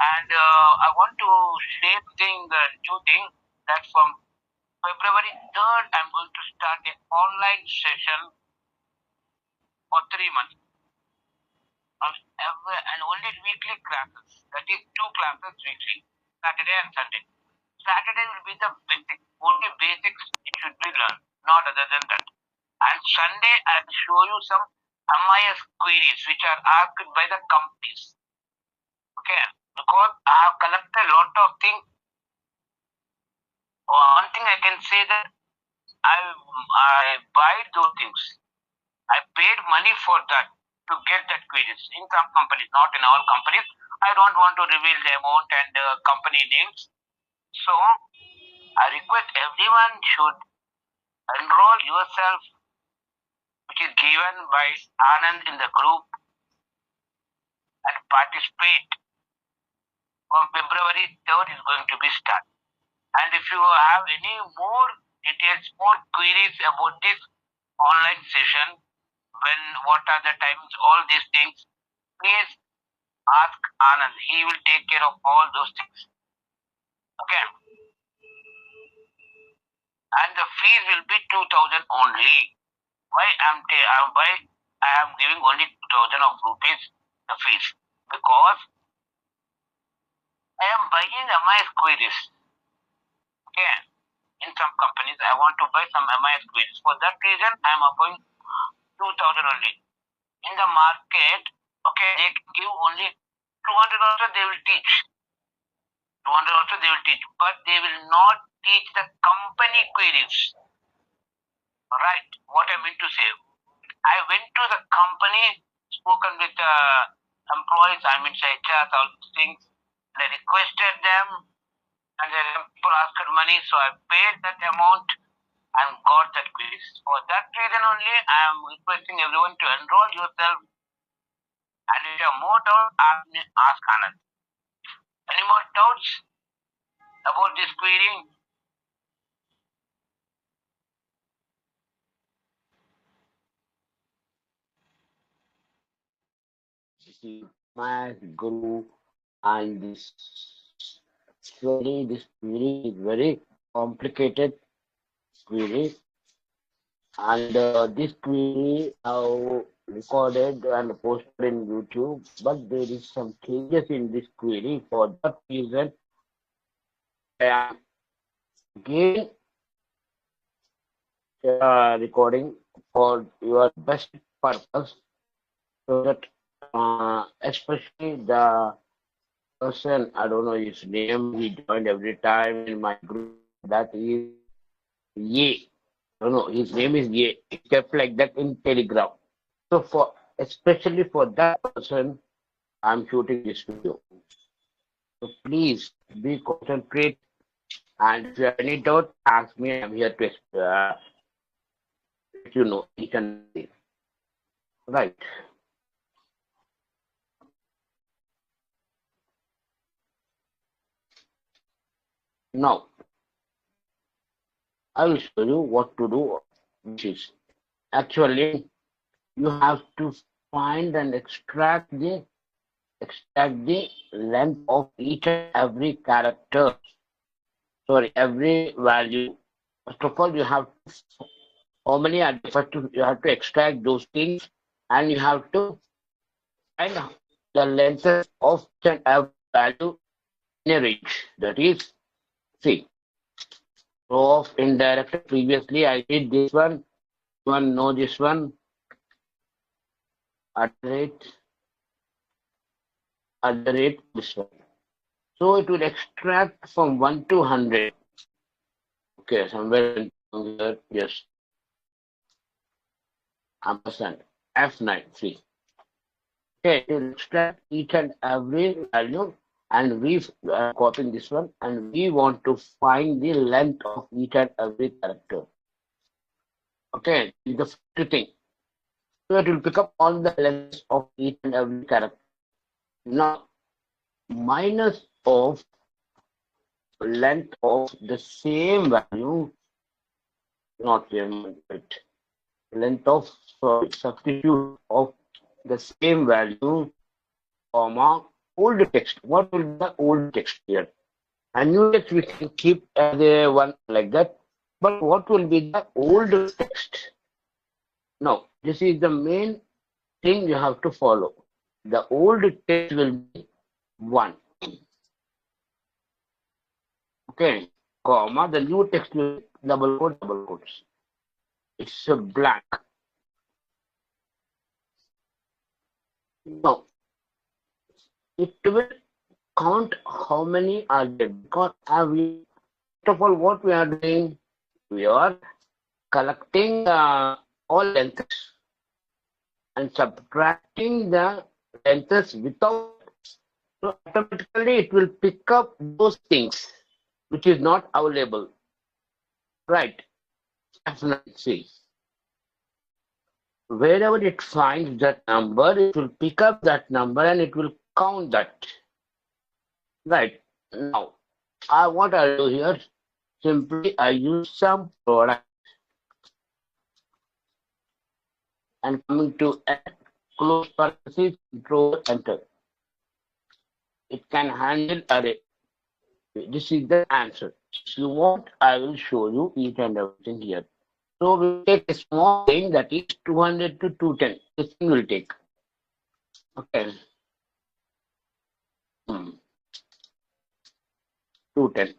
And I want to say new thing that from February 3rd, I'm going to start an online session for 3 months. And only weekly classes. That is 2 classes weekly, Saturday and Sunday. Saturday will be the basics, only basics it should be learned, not other than that. And Sunday I'll show you some MIS queries which are asked by the companies. Okay, because I have collected a lot of things. One thing I can say that I buy those things. I paid money for that to get that queries in some companies, not in all companies. I don't want to reveal the amount and company names. So I request everyone should enroll yourself, which is given by Anand in the group, and participate. From February 3rd is going to be start. And if you have any more details, more queries about this online session, what are the times, all these things, please ask Anand. He will take care of all those things. Okay. And the fees will be 2,000 only. Why I am giving only 2,000 of rupees the fees? Because I am buying MIS queries. Okay. In some companies, I want to buy some MIS queries. For that reason, I am applying 2,000 only. In the market, okay, they can give only 200 also they will teach. 200 also they will teach, but they will not teach the company queries. Right, what I mean to say. I went to the company, spoken with employees, I mean HR, all these things. I requested them, and the people asked money, so I paid that amount and got that queries. For that reason only, I am requesting everyone to enroll yourself. And if you have more doubts, ask Anand. Any more doubts about this query? My guru and this query is very complicated query, and this query I recorded and posted in YouTube, but there is some changes in this query. For that reason, I am again recording for your best purpose, so that especially the person, I don't know his name, he joined every time in my group, that is Ye. No, his name is Ye. He kept like that in Telegram. So for especially for that person, I'm shooting this video. So please be concentrate, and if you have any doubt, ask me. I'm here to let you know each and everything. Right. Now, I will show you what to do, which is actually you have to find and extract the length of each and every character. Sorry, every value. First of all, you have to, how many are first you have to extract those things, and you have to find the length of each and every value in a range. That is, see, row of indirect. Previously, I did this one. Know this one. At the rate this one. So it will extract from 1 to 100. Okay, somewhere here, yes. Ampersand F9, see. Okay, it will extract each and every value, and we are copying this one, and we want to find the length of each and every character. Okay, the first thing. So it will pick up all the lengths of each and every character. Now, minus of length of the same value, not same, but length of, sorry, substitute of the same value, comma, old text. What will be the old text here? And new text we can keep as a one like that. But what will be the old text? Now, this is the main thing you have to follow. The old text will be one. Okay, comma. The new text will be double quotes. It's a blank. Now, it will count how many are there because first of all, what we are doing, we are collecting all lengths and subtracting the lengths without. So automatically it will pick up those things which is not available. Right. Definitely. Wherever it finds that number, it will pick up that number and it will count that. Right. Now, what I do here, simply I use some product and coming to add close parenthesis, control enter. It can handle array. This is the answer. If you want, I will show you each and everything here. So we'll take a small thing that is 200 to 210. This thing will take. Okay. 210.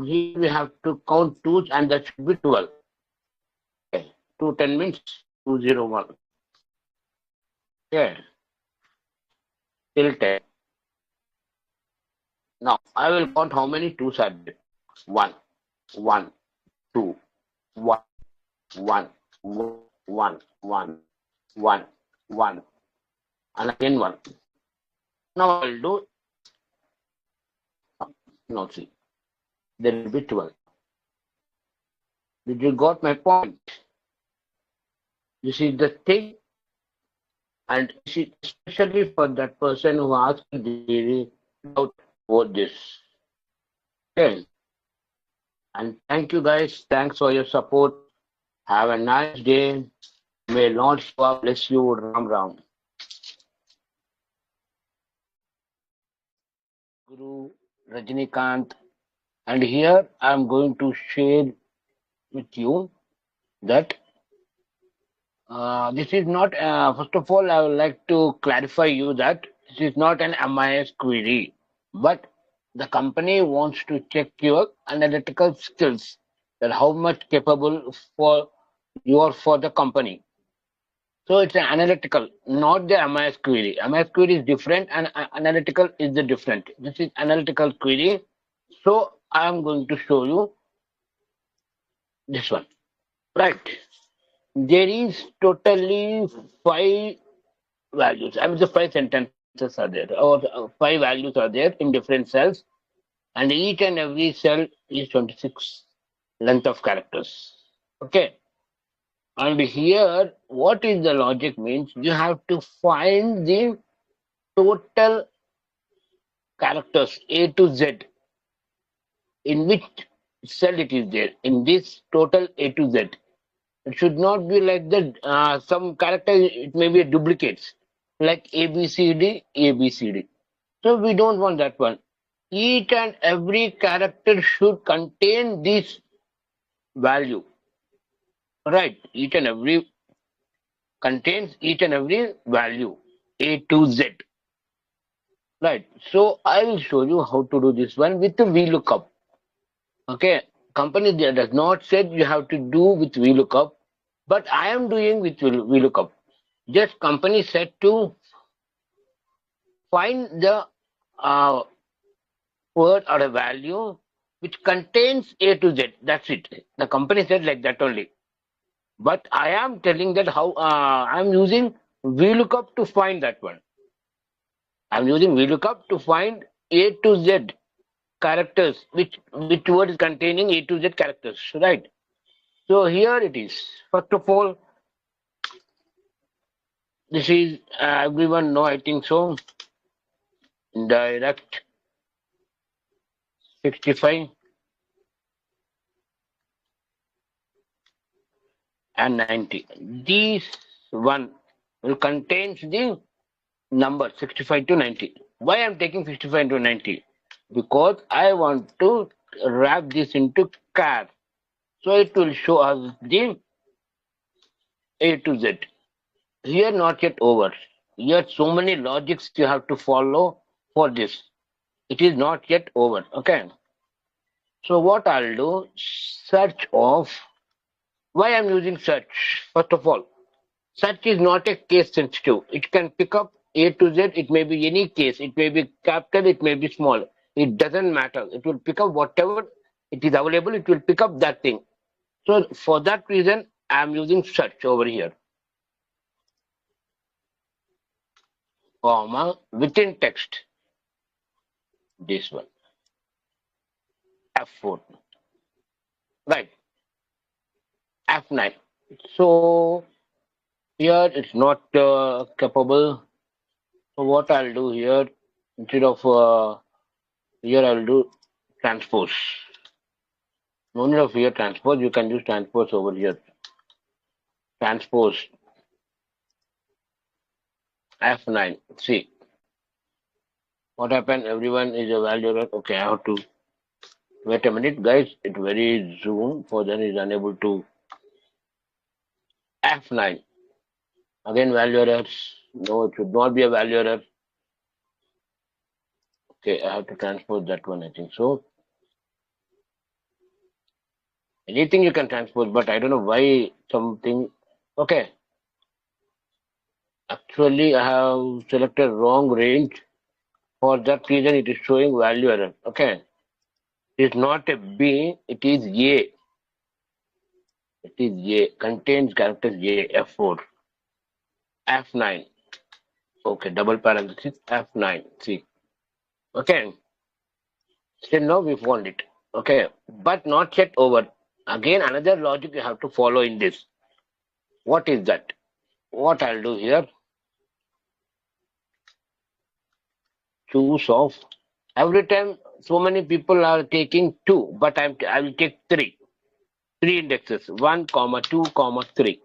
Here we have to count twos and that should be 12. Okay. 210 means 201. Okay. Till 10. Now I will count how many twos are there. 1, 1, 2, 1, 1, 1, 1, 1, 1, and again 1. Now I'll do, no, see, there will be 12. Did you got my point? This is the thing, and especially for that person who asked the doubt about this. Okay. And thank you guys. Thanks for your support. Have a nice day. May Lord Shiva bless you. Ram Ram. Guru Rajnikant. And here I am going to share with you that this is not, first of all, I would like to clarify you that this is not an MIS query, but the company wants to check your analytical skills, that how much capable for you are for the company. So it's an analytical, not the MIS query. MIS query is different and analytical is the different. This is analytical query. So I am going to show you this one. Right. There is totally 5 values. I mean, the 5 sentences are there, or 5 values are there in different cells, and each and every cell is 26 length of characters. Okay. And here, what is the logic means? You have to find the total characters A to Z in which cell it is there in this total A to Z. It should not be like that. Some characters, it may be duplicates, like ABCD, ABCD. So we don't want that one. Each and every character should contain this value. Right? Each and every contains each and every value A to Z. Right. So I will show you how to do this one with the VLOOKUP. Okay. Company there does not say you have to do with VLOOKUP, but I am doing with VLOOKUP. Just company said to find the word or a value which contains A to Z. That's it. The company said like that only. But I am telling that how I am using VLOOKUP to find that one. I am using VLOOKUP to find A to Z characters, which word is containing A to Z characters, right? So here it is. First of all, this is everyone know, I think so. Direct 65 and 90. These one will contains the number 65 to 90. Why I'm taking 65 to 90? Because I want to wrap this into char. So it will show us the A to Z. Here not yet over. Here so many logics you have to follow for this. It is not yet over. Okay. So what I'll do, search of, why I'm using search? First of all, search is not a case sensitive. It can pick up A to Z. It may be any case. It may be capital. It may be small. It doesn't matter. It will pick up whatever it is available. It will pick up that thing. So for that reason, I'm using search over here, comma, within text. This one, F4, right? F9. So here it's not capable. So what I'll do here, instead of here I'll do transpose. No need of here transpose. You can use transpose over here. Transpose F9. See what happened. Everyone is a value error. Okay, I have to wait a minute, guys. It very zoom. For then is unable to F9. Again value errors. No, it should not be a value error. Okay, I have to transpose that one. I think so. Anything you can transpose, but I don't know why something. Okay, actually I have selected wrong range. For that reason, it is showing value error. Okay, it is not a B, it is A. It is A. Contains characters A. F4. F9. Okay, double parenthesis F9. See. Okay. Still now we found it. Okay, but not yet over. Again, another logic you have to follow in this. What is that? What I'll do here, choose of. Every time so many people are taking two, but I will take three. Three indexes, 1, comma 2, comma 3,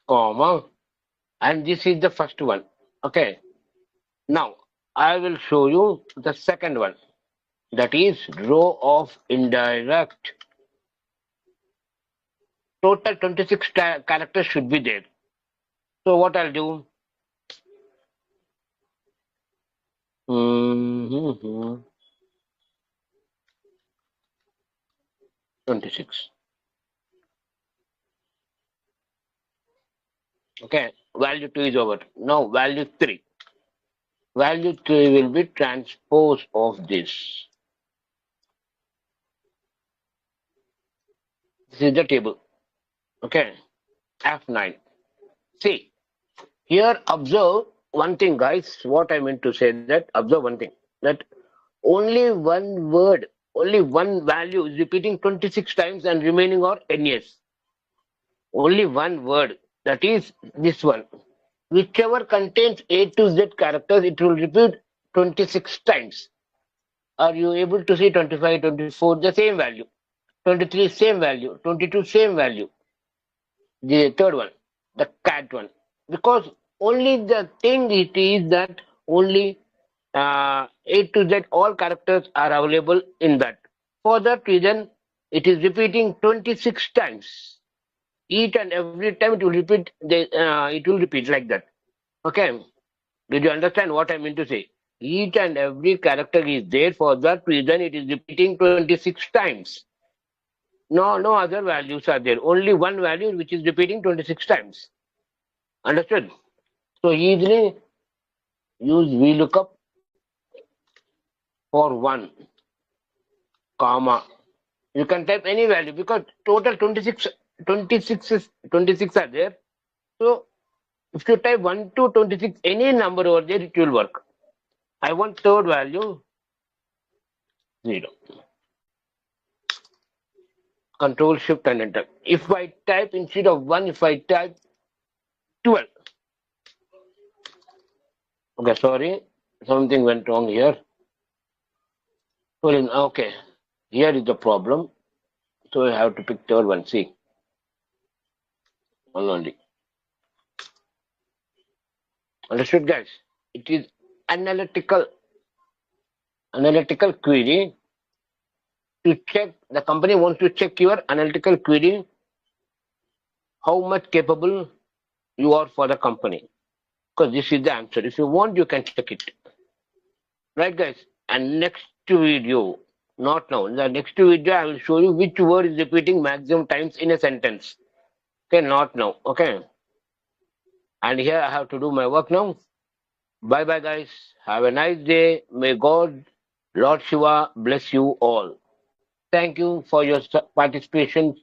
comma, and this is the first one. Okay. Now I will show you the second one. That is row of indirect. Total 26 characters should be there. So what I'll do? 26. Okay, value 2 is over. Now value 3. Value 3 will be transpose of this. This is the table. Okay, F9. See, here observe one thing, guys. What I meant to say that observe one thing, that only one word, only one value is repeating 26 times and remaining are NS. Only one word, that is this one. Whichever contains A to Z characters, it will repeat 26 times. Are you able to see 25, 24, the same value? 23, same value. 22, same value. The third one, the cat one. Because only the thing it is that only A to Z, all characters are available in that. For that reason, it is repeating 26 times. Each and every time it will repeat. It will repeat like that. Okay. Did you understand what I mean to say? Each and every character is there. For that reason, it is repeating 26 times. No other values are there. Only one value which is repeating 26 times. Understood? So easily use VLOOKUP for 1, comma. You can type any value because total 26 are there. So if you type 1 to 26, any number over there, it will work. I want third value 0. Control Shift and Enter. If I type instead of 1, if I type 12. Okay, sorry, something went wrong here. Well, okay, here is the problem. So I have to pick third one. See, one only. Understood, guys? It is analytical query to check. The company wants to check your analytical query, how much capable you are for the company. Because this is the answer. If you want, you can check it. Right, guys? And next video, not now. In the next video, I will show you which word is repeating maximum times in a sentence. Okay, not now. Okay. And here I have to do my work now. Bye bye, guys. Have a nice day. May God, Lord Shiva, bless you all. Thank you for your participation.